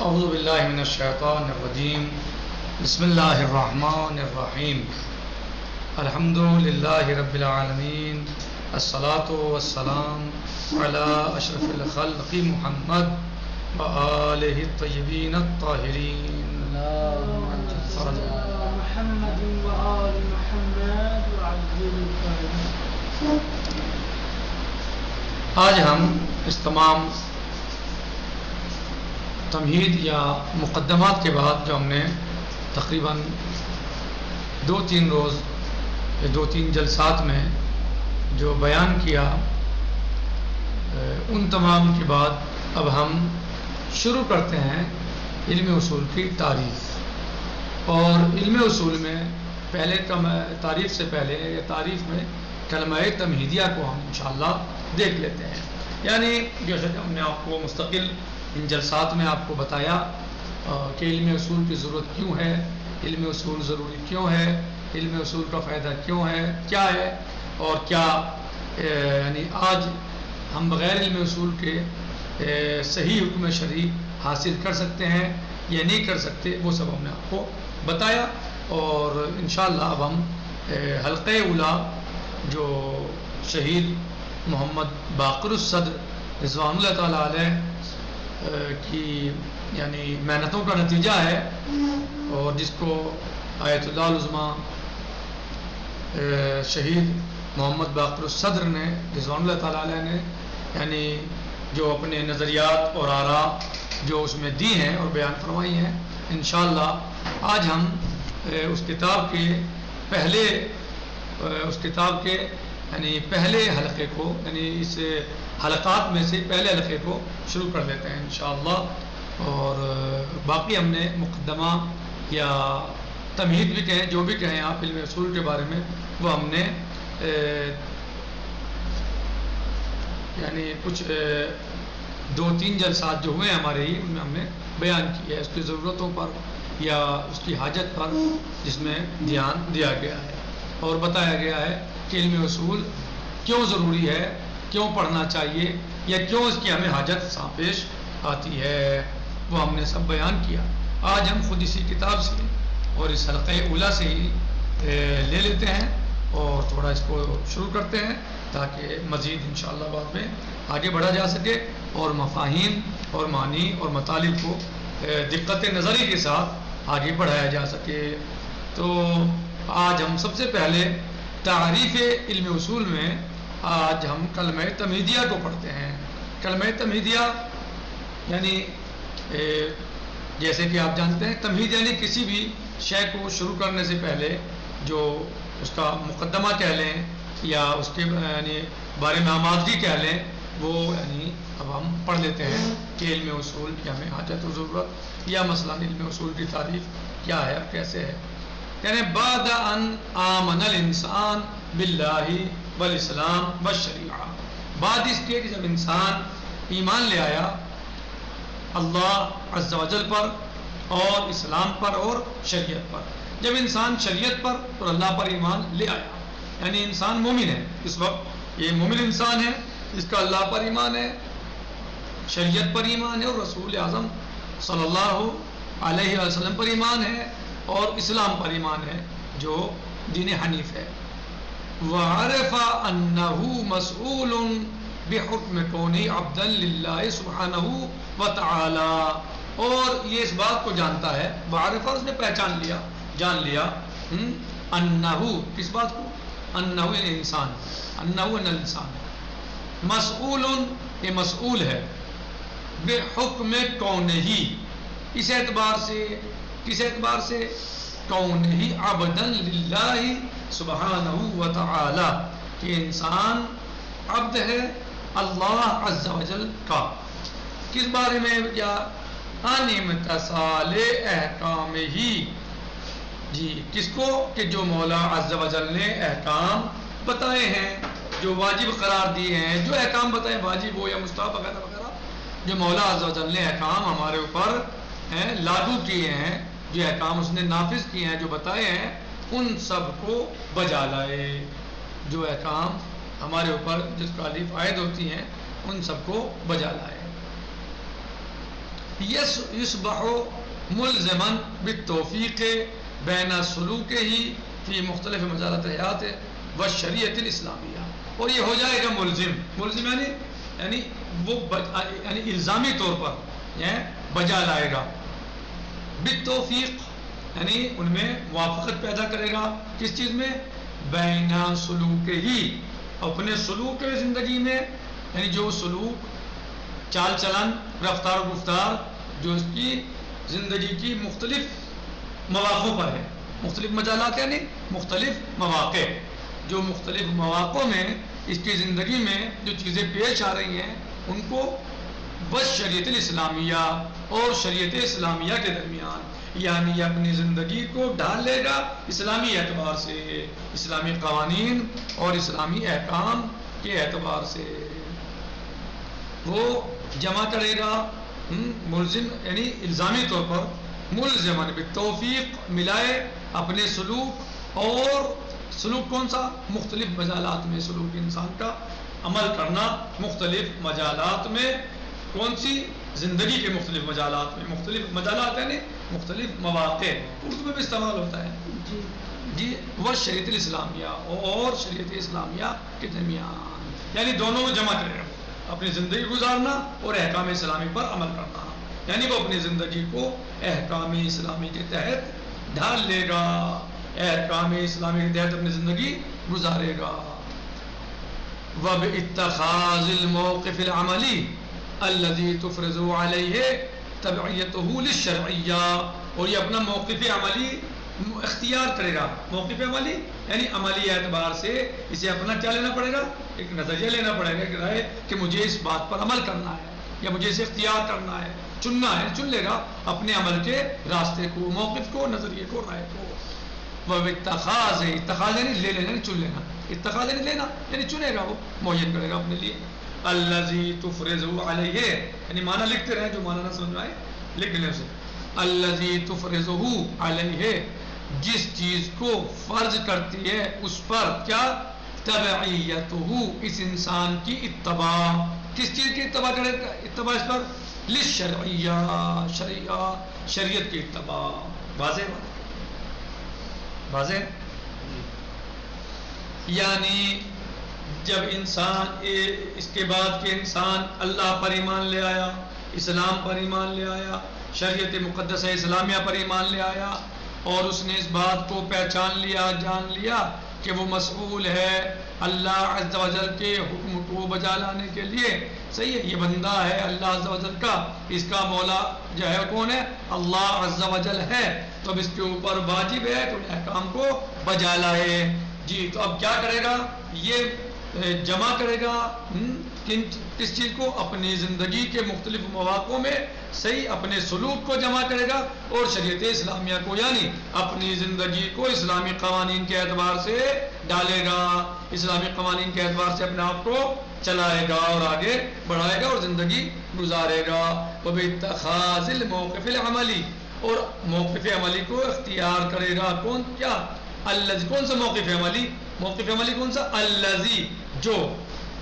اعوذ باللہ من الشیطان الرجیم بسم اللہ الرحمن الرحیم الحمد للہ رب العالمین الصلاۃ والسلام علی اشرف الخلق محمد وآلہ الطیبین الطاہرین محمد وآل محمد وعجل الفاتحة. آج ہم اس تمام تمہید یا مقدمات کے بعد جو ہم نے تقریباً 2-3 روز یا 2-3 جلسات میں جو بیان کیا، ان تمام کے بعد اب ہم شروع کرتے ہیں علم اصول کی تعریف. اور علم اصول میں پہلے تعریف سے پہلے یا تعریف میں کلمہ تمہیدیہ کو ہم انشاءاللہ دیکھ لیتے ہیں. یعنی جیسے کہ ہم نے آپ کو مستقل ان جلسات میں آپ کو بتایا کہ علم اصول کی ضرورت کیوں ہے، علم اصول ضروری کیوں ہے، علم اصول کا فائدہ کیوں ہے، کیا ہے، اور کیا یعنی آج ہم بغیر علم اصول کے صحیح حکم شرعی حاصل کر سکتے ہیں یا نہیں کر سکتے، وہ سب ہم نے آپ کو بتایا. اور انشاءاللہ اب ہم حلقہ اولا جو شہید محمد باقر الصدر رضوان اللہ تعالیٰ علیہ کی یعنی محنتوں کا نتیجہ ہے، اور جس کو آیت اللہ العظمیٰ شہید محمد باقر الصدر نے رضوان اللہ تعالیٰ علیہ نے یعنی جو اپنے نظریات اور آراء جو اس میں دی ہیں اور بیان فرمائی ہیں، انشاءاللہ آج ہم اس کتاب کے یعنی پہلے حلقے کو، یعنی اس حلقات میں سے پہلے حلقے کو شروع کر لیتے ہیں انشاءاللہ. اور باقی ہم نے مقدمہ یا تمہید بھی کہیں، جو بھی کہیں آپ علم اصول کے بارے میں، وہ ہم نے یعنی کچھ 2-3 جلسات جو ہوئے ہمارے ہی، ان میں ہم نے بیان کیا ہے اس کی ضرورتوں پر یا اس کی حاجت پر، جس میں دھیان دیا گیا ہے اور بتایا گیا ہے کہ علم اصول کیوں ضروری ہے، کیوں پڑھنا چاہیے، یا کیوں اس کی ہمیں حاجت پیش آتی ہے، وہ ہم نے سب بیان کیا. آج ہم خود اسی کتاب سے اور اس حلقہ اولا سے ہی لے لیتے ہیں اور تھوڑا اس کو شروع کرتے ہیں تاکہ مزید انشاءاللہ بعد میں آگے بڑھا جا سکے اور مفاہیم اور معنی اور مطالب کو دقت نظری کے ساتھ آگے بڑھایا جا سکے. تو آج ہم سب سے پہلے تعریف علم اصول میں آج ہم کلمہ تمہیدیہ کو پڑھتے ہیں. کلمہ تمہیدیہ یعنی جیسے کہ آپ جانتے ہیں، تمہید یعنی کسی بھی شے کو شروع کرنے سے پہلے جو اس کا مقدمہ کہہ لیں یا اس کے یعنی بارے میں آمادگی کہہ لیں، وہ یعنی اب ہم پڑھ لیتے ہیں کہ علم اصول کی ہمیں حاجت و ضرورت، یا مثلا علم اصول کی تعریف کیا ہے اور کیسے ہے. یعنی بعد ان آمن الانسان باللہ والاسلام والشریعہ، بعد اس کے جب انسان ایمان لے آیا اللہ عز و جل پر اور اسلام پر اور شریعت پر. جب انسان شریعت پر اور اللہ پر ایمان لے آیا یعنی انسان مومن ہے، اس وقت یہ مومن انسان ہے، اس کا اللہ پر ایمان ہے، شریعت پر ایمان ہے، اور رسول اعظم صلی اللہ علیہ وسلم پر ایمان ہے، اور اسلام پر ایمان ہے جو دین حنیف ہے. وعرف انه مسئول بحکم کونہ عبدا للہ سبحانہ وتعالی، اور یہ اس بات کو جانتا ہے، وعرف اس نے پہچان لیا، جان لیا، انہ کس بات کو، انہ یعنی انسان، انہ ان الانسان مسئول، یہ مسئول ہے، بحکم کونہ، اس اعتبار سے، کس اعتبار سے، کونہ عبدا للہ سبحانہ وتعالی، کہ انسان عبد ہے اللہ عز و جل کا. کس بارے میں، کیا، ان امتثال احکام ہی، جی کس کو، کہ جو مولا عز و جل نے احکام بتائے ہیں، جو واجب قرار دیے ہیں، جو احکام بتائے واجب ہو یا مستحب وغیرہ وغیرہ، جو مولا عز و جل نے احکام ہمارے اوپر لاگو کیے ہیں، جو احکام اس نے نافذ کیے ہیں، جو بتائے ہیں، ان سب کو بجا لائے. جو احکام ہمارے اوپر جس کا علیف عائد ہوتی ہیں، ان سب کو بجا لائے. یصبح ملزما بالتوفیق بین سلوکہ فی مختلف مجالات حیات و شریعت الاسلامیہ، اور یہ ہو جائے گا ملزم یعنی وہ یعنی الزامی طور پر بجا لائے گا، بالتوفیق یعنی ان میں موافقت پیدا کرے گا، کس چیز میں؟ بین سلوکہ ہی، اپنے سلوک زندگی میں، یعنی جو سلوک چال چلن رفتار و گفتار جو اس کی زندگی کی مختلف مواقع پر ہے، مختلف مجالات یعنی مختلف مواقع، جو مختلف مواقع میں اس کی زندگی میں جو چیزیں پیش آ رہی ہیں ان کو بس شریعت الاسلامیہ اور شریعت اسلامیہ کے درمیان، یعنی یہ اپنی زندگی کو ڈھال لے گا اسلامی اعتبار سے، اسلامی قوانین اور اسلامی احکام کے اعتبار سے وہ جمع کرے گا، ملزم یعنی الزامی طور پر، ملزمن بالتوفیق ملائے اپنے سلوک، اور سلوک کون سا؟ مختلف مجالات میں سلوک انسان کا عمل کرنا، مختلف مجالات میں، کون سی؟ زندگی کے مختلف مجالات میں، مختلف مجالات یعنی مختلف مواقع، اردو میں بھی استعمال ہوتا ہے جی، وہ شریعت الاسلامیہ اور شریعت اسلامیہ کے درمیان، یعنی دونوں میں جمع کرے گا، اپنی زندگی گزارنا اور احکام اسلامی پر عمل کرنا، یعنی وہ اپنی زندگی کو احکام اسلامی کے تحت ڈھال لے گا، احکام اسلامی کے تحت اپنی زندگی گزارے گا، وَبِاتَّخَاذِ الْمَوْقِفِ الْعَمَلِي الَّذِي تُفْرِضُ عَلَيْهِ تَبْعِيَّتُهُ لِلشَّرْعِيَّةِ، اور یہ اپنا موقف عملی اختیار کرے گا، موقف عملی یعنی عملی اعتبار سے اسے اپنا کیا لینا پڑے گا؟ ایک نظریہ لینا پڑے گا، ایک رائے کہ مجھے اس بات پر عمل کرنا ہے یا مجھے اسے اختیار کرنا ہے، چننا ہے، چن لے گا اپنے عمل کے راستے کو، موقف کو، نظریے کو، رائے کو۔ وَبِاتَّخَاذِ، اتخاذ یعنی لے لینا، چن لینا، اتخاذ یعنی لینا یعنی چنے گا، وہ معین کرے گا اپنے لیے، الَّذِي تُفْرِضُ عَلَيْهِ، یعنی معنی لکھتے رہیں، جو معنی نہ سمجھ میں آئے لکھ لیں اسے، الَّذِي تُفْرِضُهُ عَلَيْهِ، جس چیز کو فرض کرتی ہے اس پر کیا؟ تبعیتہ، اس انسان کی اتباع، کس چیز کی اتباع کرے گا؟ اتباع اس پر للشرعیہ، شریعت کی اتباع، واضح واضح، یعنی جب انسان اس کے بعد کہ انسان اللہ پر ایمان لے آیا، اسلام پر ایمان لے آیا، شریعت مقدسہ اسلامیہ پر ایمان لے آیا، اور اس نے اس بات کو پہچان لیا، جان لیا کہ وہ مسئول ہے اللہ عز و جل کے حکم کو بجا لانے کے لیے، صحیح ہے، یہ بندہ ہے اللہ عز و جل کا، اس کا مولا جو ہے کون ہے؟ اللہ عز و جل ہے، تو اب اس کے اوپر واجب ہے کہ احکام کو بجا لائے جی۔ تو اب کیا کرے گا؟ یہ جمع کرے گا کس چیز کو؟ اپنی زندگی کے مختلف مواقع میں صحیح اپنے سلوک کو جمع کرے گا، اور شریعت اسلامیہ کو یعنی اپنی زندگی کو اسلامی قوانین کے اعتبار سے ڈالے گا، اسلامی قوانین کے اعتبار سے اپنے آپ کو چلائے گا اور آگے بڑھائے گا اور زندگی گزارے گا۔ وَبِاتَّخَاذِ الْمَوْقِفِ الْعَمَلِي، اور موقف عملی کو اختیار کرے گا، کون کیا؟ الذی، کون سا موقف عملی؟ موقف عملی کون سا؟ الذی، جو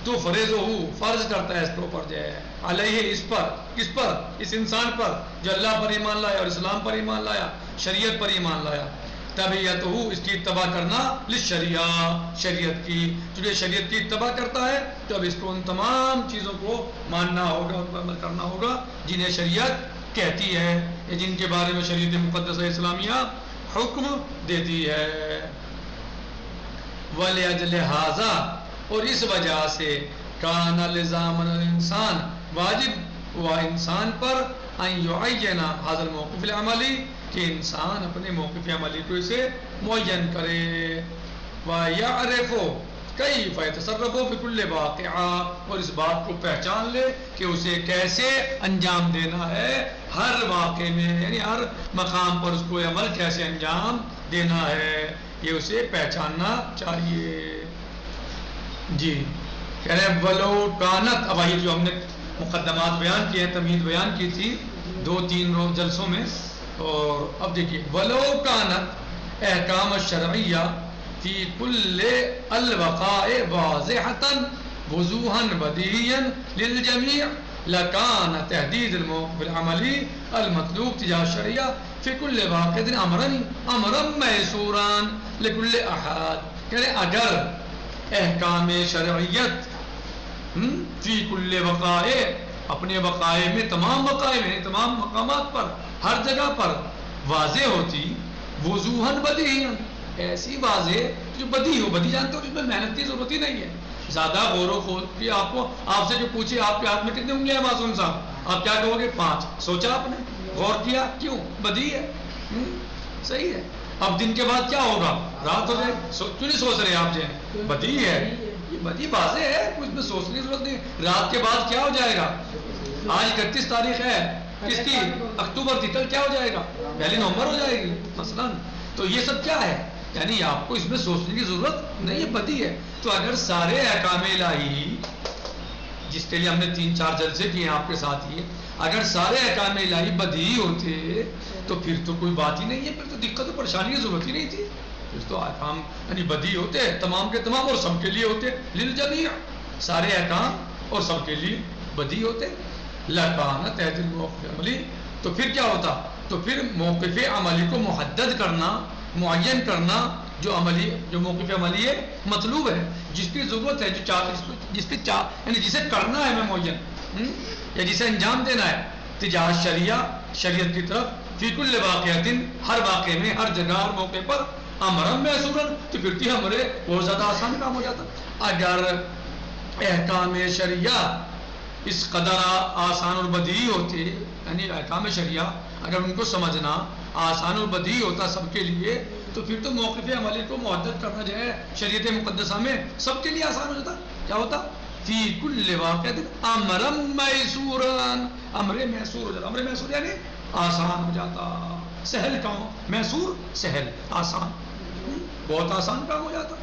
تفرضہ، فرض کرتا ہے اس کے اوپر جو ہے، علیہ، اس پر، کس پر؟ اس انسان پر جو اللہ پر ایمان لایا اور اسلام پر ایمان لایا، شریعت پر ایمان لایا، تبعیتہ، اس کی اتباع کرنا، للشریعہ، شریعت کی، چونکہ شریعت کی اتباع کرتا ہے تو اب اس کو ان تمام چیزوں کو ماننا ہوگا، ان پر عمل کرنا ہوگا جنہیں شریعت کہتی ہے یا جن کے بارے میں شریعت مقدسہ اسلامیہ حکم دیتی ہے۔ وَلِأَجْلِ هَذَا، اور اس وجہ سے کان لزام الانسان، واجب ہوا انسان پر ان یعین هذا الموقف العملی، کہ انسان اپنے موقف عملی کو اسے معین کرے، ویعرف کیف یتصرف بکل واقعہ، اور اس بات کو پہچان لے کہ اسے کیسے انجام دینا ہے ہر واقعے میں، یعنی ہر مقام پر اس کو عمل کیسے انجام دینا ہے یہ اسے پہچاننا چاہیے جی۔ کہہ رہے ہیں ولو کانت، اب آئیے جو ہم نے مقدمات بیان کیے ہیں، تمہید بیان کی تھی 2-3 جلسوں میں، اور اب دیکھیے ولو کانت احکام الشرعیہ فی کل الوقائع واضحۃ وضوحا بدیہیا للجمیع لکان تحدید الموقف العملی المطلوب تجاه الشریعہ فی کل واقع امرا میسورا لکل احد، یعنی اگر احکام شرعیت فی کل وقائع، اپنے وقائع میں، تمام وقائع میں، تمام مقامات پر، ہر جگہ پر واضح ہوتی، وضوحاً بدیہاً، ایسی واضح جو بدیہی ہو، بدیہی جانتے ہو جس میں محنت کی ضرورت ہی نہیں ہے، زیادہ غور و خوض کی آپ سے جو پوچھے آپ کے ہاتھ میں کتنے انگلیاں ہیں معصوم صاحب، آپ کیا کہو گے؟ 5۔ سوچا آپ نے؟ غور کیا؟ کیوں؟ بدیہی ہے، صحیح ہے۔ اب دن کے بعد کیا ہوگا؟ رات ہو جائے، کیوں نہیں سوچ رہے آپ؟ جو بدیہی ہے، یہ بدیہی واضح ہے، کچھ میں سوچنے کی ضرورت نہیں۔ رات کے بعد کیا ہو جائے گا؟ آج 31 تاریخ ہے، کس کی؟ اکتوبر کی، کل کیا ہو جائے گا؟ 1 نومبر ہو جائے گی مثلا۔ تو یہ سب کیا ہے؟ یعنی آپ کو اس میں سوچنے کی ضرورت نہیں ہے، بدیہی ہے۔ تو اگر سارے احکام الہی، جس کے لیے ہم نے 3-4 جلسے کیے ہیں آپ کے ساتھ ہی، اگر سارے احکام الہی بدیہی ہوتے تو پھر تو کوئی بات ہی نہیں ہے، پھر تو دقت و پریشانی کی ضرورت ہی نہیں تھی، پھر تو احکام یعنی بدیہی ہوتے تمام کے تمام اور سب کے لیے ہوتے، للجمیع، سارے احکام اور سب کے لیے بدیہی ہوتے۔ لکان تحدید الموقف عملی، تو پھر کیا ہوتا؟ تو پھر موقف عملی کو محدد کرنا، معین کرنا، جو موقف عملی ہے مطلوب ہے، جس کی ضرورت ہے، یعنی جسے کرنا ہے میں معین، یا جسے انجام دینا ہے، تجاہ شریعہ، شریعت کی طرف، فی کل واقعۃ، ہر واقعے میں، ہر جگہ، ہر موقع پر، امرا میسورا، تو پھر تو ہمارے بہت زیادہ آسان کام ہو جاتا۔ اگر احکام شریعہ اس قدر آسان اور بدیہی ہوتے، یعنی احکام شریعہ اگر ان کو سمجھنا آسان اور بدیہی ہوتا سب کے لیے، تو پھر تو موقف عملی کو محدد کرنا جو ہے شریعت مقدسہ میں سب کے لیے آسان ہو جاتا۔ کیا ہوتا؟ فی کل واقعۃ امرا میسورا، امر میسور ہو جاتا۔ امر میسور یعنی آسان ہو جاتا، سہل کام، میسور سہل، آسان، بہت آسان کام ہو جاتا۔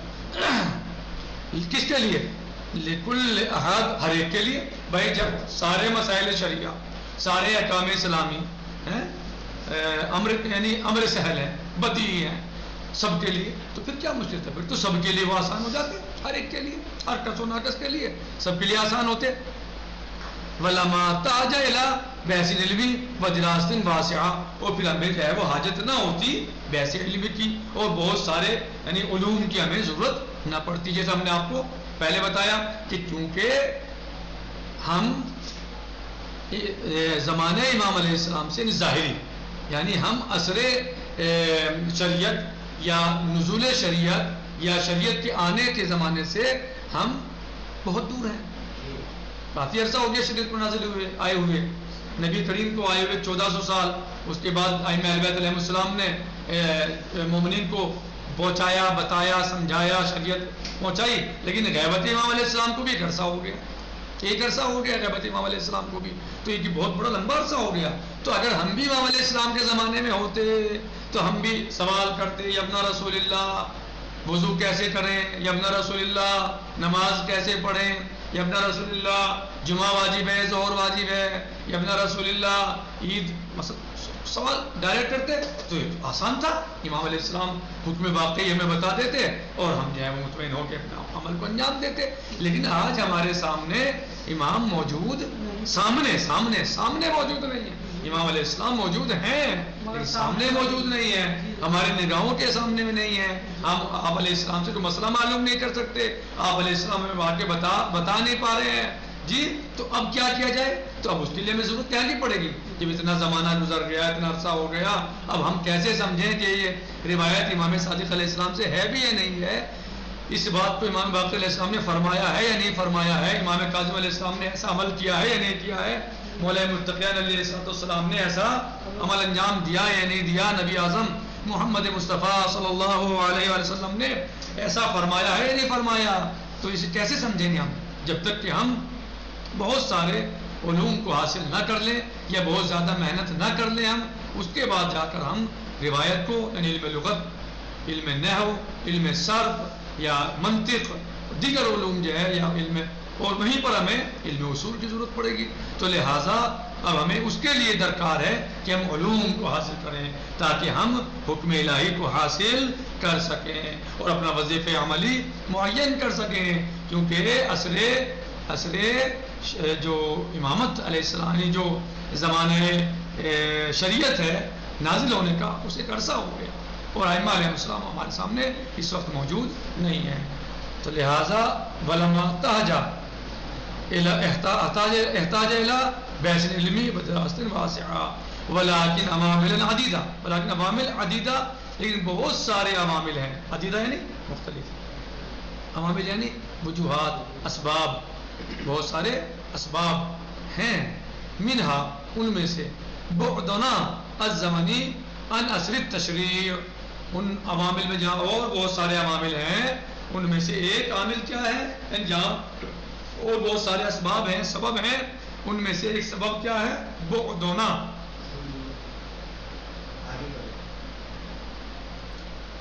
کس کے لیے؟ لکل احد، ہر ایک کے لیے۔ بھائی جب سارے مسائل شریعہ، سارے احکام اسلامی امر یعنی امر سہل ہے، بدیہی ہے سب کے لیے، تو پھر کیا مشکل تھا؟ پھر تو سب کے لیے وہ آسان ہو جاتے، ہر ایک کے لیے، ہر کس و ناقص کے لیے، سب کے لیے آسان ہوتے۔ وَلَمَا تَحْتَاجَ إِلَىٰ بَحْثِ الْعِلْمِ وَدِرَاسَةٍ وَاسِعَةٍ، اور پھر ہمیں جو ہے وہ حاجت نہ ہوتی بحث علم کی اور بہت سارے یعنی علوم کی ہمیں ضرورت نہ پڑتی، جیسے ہم نے آپ کو پہلے بتایا کہ کیونکہ ہم زمانہ امام علیہ السلام سے ظاہری، یعنی ہم عصر شریعت یا نزول شریعت یا شریعت کے آنے کے زمانے سے ہم بہت دور ہیں، کافی عرصہ ہو گیا شریعت پر نازل آئے ہوئے، نبی کریم کو آئے ہوئے 1400 سال، اس کے بعد ائمہ اہل بیت علیہ السلام نے مومنین کو پہنچایا، بتایا، سمجھایا، شریعت پہنچائی، لیکن غیبت امام علیہ السلام کو بھی ایک عرصہ ہو گیا، ایک عرصہ ہو گیا غیبت امام علیہ السلام کو بھی، تو یہ بہت بڑا لمبا عرصہ ہو گیا۔ تو اگر ہم بھی امام علیہ السلام کے زمانے میں ہوتے تو ہم بھی سوال کرتے، یا ابن رسول اللہ وضو کیسے کریں، یا ابن رسول اللہ نماز کیسے پڑھیں، یا ابن رسول اللہ جمعہ واجب ہے، ظہر واجب ہے، یا ابن رسول اللہ عید، سوال ڈائریکٹ کرتے تو آسان تھا، امام علیہ السلام حکم واقعی ہمیں بتا دیتے اور ہم جو ہے وہ مطمئن ہو کے اپنا عمل کو انجام دیتے۔ لیکن آج ہمارے سامنے امام موجود، سامنے موجود نہیں ہے، امام علیہ السلام موجود ہیں لیکن سامنے موجود نہیں ہے، ہمارے نگاہوں کے سامنے میں نہیں ہے، ہم آپ علیہ السلام سے کوئی مسئلہ معلوم نہیں کر سکتے، آپ علیہ السلام ہمیں واقع بتا نہیں پا رہے ہیں جی، تو اب کیا کیا جائے؟ تو اب اس کے لیے ہمیں ضرورت کیا نہیں پڑے گی، جب اتنا زمانہ گزر گیا، اتنا عرصہ ہو گیا، اب ہم کیسے سمجھیں کہ یہ روایت امام صادق علیہ السلام سے ہے بھی یا نہیں ہے؟ اس بات کو امام باقر علیہ السلام نے فرمایا ہے یا نہیں فرمایا ہے؟ امام کاظم علیہ السلام نے ایسا عمل کیا ہے یا نہیں کیا ہے؟ مولا متقین علیہ السلام نے ایسا عمل انجام دیا یا نہیں دیا؟ نبی اعظم محمد مصطفیٰ صلی اللہ علیہ وسلم نے ایسا فرمایا ہے یا نہیں فرمایا؟ تو اسے کیسے سمجھیں گے ہم جب تک کہ ہم بہت سارے علوم کو حاصل نہ کر لیں یا بہت زیادہ محنت نہ کر لیں ہم، اس کے بعد جا کر ہم روایت کو یعنی علم لغت، علم نحو، علم صرف یا منطق، دیگر علوم جو ہے یا علم، اور وہیں پر ہمیں علم اصول کی ضرورت پڑے گی۔ تو لہٰذا اب ہمیں اس کے لیے درکار ہے کہ ہم علوم کو حاصل کریں تاکہ ہم حکم الہی کو حاصل کر سکیں اور اپنا وظیفہ عملی معین کر سکیں، کیونکہ عصر جو امامت علیہ السلام جو زمانۂ شریعت ہے نازل ہونے کا اسے ایک عرصہ ہو گیا، اور ائمہ علیہ السلام ہمارے سامنے اس وقت موجود نہیں ہیں. تو لہٰذا ولما احتاج الى بحث علمی بدراست واسعہ ولیکن عوامل عدیدہ، لیکن بہت سارے عوامل ہیں. عدیدہ یعنی مختلف، عوامل یعنی وجوہات، اسباب، بہت سارے اسباب ہیں. منہا ان میں سے بعدنا الزمنی عن اصل التشریع، ان عوامل میں جہاں اور بہت سارے عوامل ہیں ان میں سے ایک عامل کیا ہے، جہاں اور بہت سارے اسباب ہیں، سبب ہیں، ان میں سے ایک سبب کیا ہے، بعدنا.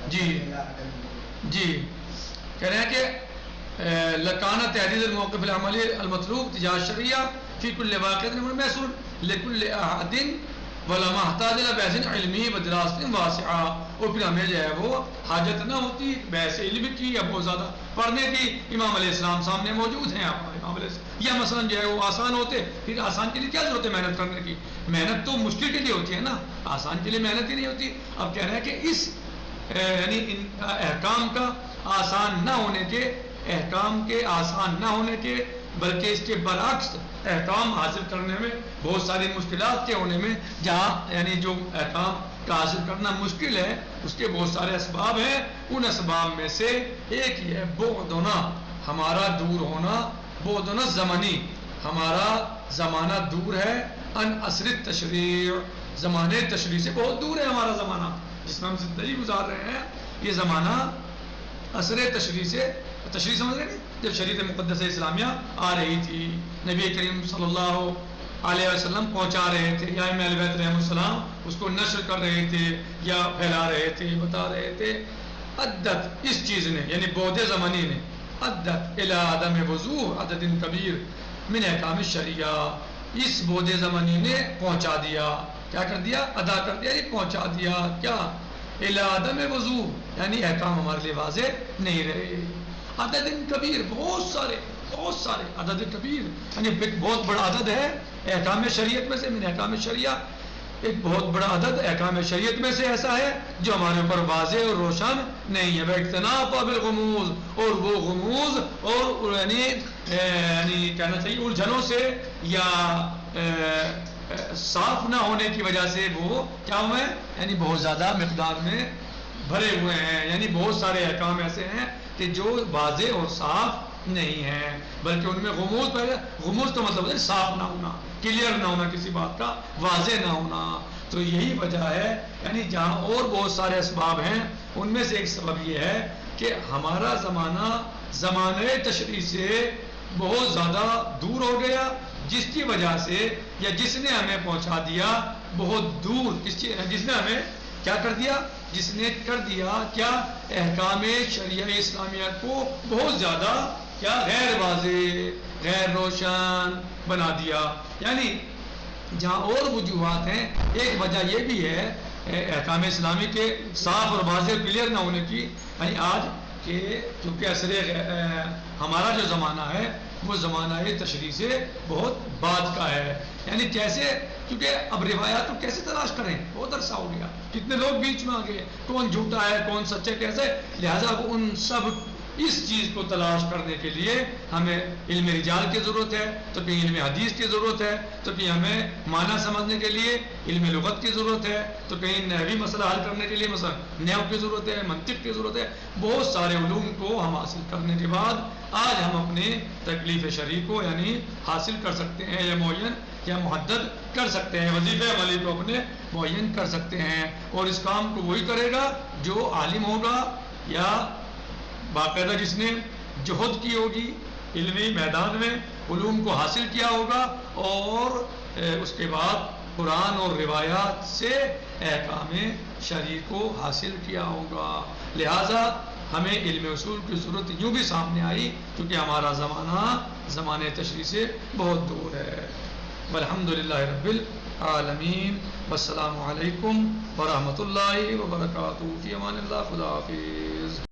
جی کہہ رہے ہیں کہ لکانہ تحدید الموقف العملی المطلوب تجاه شریعہ فی کل واقع محصول لکل احد ولما احتاج الى بحث علمی ودراست واسعہ، اور پھر ہمیں جو ہے وہ حاجت نہ ہوتی بحث علم کی یا بہت زیادہ پڑھنے کی. امام علیہ السلام سامنے موجود ہیں، امام علیہ السلام یا مثلا جو ہے وہ آسان ہوتے، پھر آسان کے لیے کیا ضرورت ہے محنت کرنے کی؟ محنت تو مشکل کے لیے ہوتی ہے نا، آسان کے لیے محنت ہی نہیں ہوتی. اب کہہ رہے ہیں کہ اس یعنی ان احکام کا آسان نہ ہونے کے، احکام کے آسان نہ ہونے کے، بلکہ اس کے برعکس احکام حاصل کرنے میں بہت ساری مشکلات کے ہونے میں، جہاں یعنی جو احکام کا حاصل کرنا مشکل ہے اس کے بہت سارے اسباب ہیں. ان اسباب میں سے ایک یہ ہے بعدنا، ہمارا دور ہونا، بعدنا زمانی، ہمارا زمانہ دور ہے، ان اثر تشریع، زمانے تشریع سے بہت دور ہے ہمارا زمانہ جس میں ہم زندگی گزار رہے ہیں. یہ زمانہ اثر تشریع سے، تشریع سمجھ رہے ہیں جب شریعت مقدس اسلامیہ آ رہی تھی، نبی کریم صلی اللہ علیہ وسلم پہنچا رہے تھے، یا امام اہل بیت علیہ السلام اس کو نشر کر رہے تھے یا پھیلا رہے تھے، بتا رہے تھے. عدت اس چیز نے یعنی بعد زمانی نے، عدت الى عدم وضوح عدد کبیر من احکام الشریعہ، اس بعد زمانی نے پہنچا دیا، کیا کر دیا، ادا کر دیا، یہ پہنچا دیا کیا، الى عدم وضوح یعنی احکام ہمارے لیے واضح نہیں رہے. عدد کبیر، بہت سارے عدد کبیر یعنی ایک بہت بڑا عدد ہے احکام شریعت میں سے، من احکام شریعہ ایک بہت بڑا عدد احکام شریعت میں سے ایسا ہے جو ہمارے اوپر واضح اور روشن نہیں ہے. باجتناب بالغموض، اور وہ غموض اور یعنی کہنا چاہیے الجھنوں سے یا صاف نہ ہونے کی وجہ سے وہ کیا ہوئے ہیں، یعنی بہت زیادہ مقدار میں بھرے ہوئے ہیں. یعنی بہت سارے احکام ایسے ہیں کہ جو واضح اور صاف نہیں ہیں، بلکہ ان میں غموض پہلے، غموض کا مطلب ہے صاف نہ ہونا، کلیئر نہ ہونا، کسی بات کا واضح نہ ہونا. تو یہی وجہ ہے، یعنی جہاں اور بہت سارے اسباب ہیں ان میں سے ایک سبب یہ ہے کہ ہمارا زمانہ زمانۂ تشریع سے بہت زیادہ دور ہو گیا، جس کی وجہ سے یا جس نے ہمیں پہنچا دیا بہت دور، جس نے ہمیں کیا کر دیا، جس نے کر دیا کیا، احکام شریعہ اسلامیہ کو بہت زیادہ کیا غیر واضح، غیر روشن بنا دیا. یعنی جہاں اور وجوہات ہیں، ایک وجہ یہ بھی ہے احکام اسلامی کے صاف اور واضح کلیئر نہ ہونے کی، یعنی آج کہ چونکہ اثر ہمارا جو زمانہ ہے وہ زمانہ تشریع سے بہت بعد کا ہے. یعنی کیسے، کیونکہ اب روایات کو کیسے تلاش کریں، بہت عرصہ ہو گیا، کتنے لوگ بیچ میں آ گئے، کون جھوٹا ہے کون سچے کیسے. لہذا ان سب اس چیز کو تلاش کرنے کے لیے ہمیں علم رجال کی ضرورت ہے، تو کہیں علم حدیث کی ضرورت ہے، تو کہیں ہمیں معنی سمجھنے کے لیے علم لغت کی ضرورت ہے، تو کہیں نحوی مسئلہ حل کرنے کے لیے مثلا نحو کی ضرورت ہے، منطق کی ضرورت ہے. بہت سارے علوم کو ہم حاصل کرنے کے بعد آج ہم اپنے تکلیف شرعی کو یعنی حاصل کر سکتے ہیں یا معین یا محدد کر سکتے ہیں، وظیفہ عملی کو اپنے معین کر سکتے ہیں. اور اس کام کو وہی کرے گا جو عالم ہوگا یا باقاعدہ جس نے جہد کی ہوگی علمی میدان میں، علوم کو حاصل کیا ہوگا اور اس کے بعد قرآن اور روایات سے احکام شرعی کو حاصل کیا ہوگا. لہذا ہمیں علم اصول کی ضرورت یوں بھی سامنے آئی کیونکہ ہمارا زمانہ زمانے تشریع سے بہت دور ہے. والحمدللہ رب العالمین، والسلام علیکم ورحمۃ اللہ وبرکاتہ. فی امان اللہ، خدا حافظ.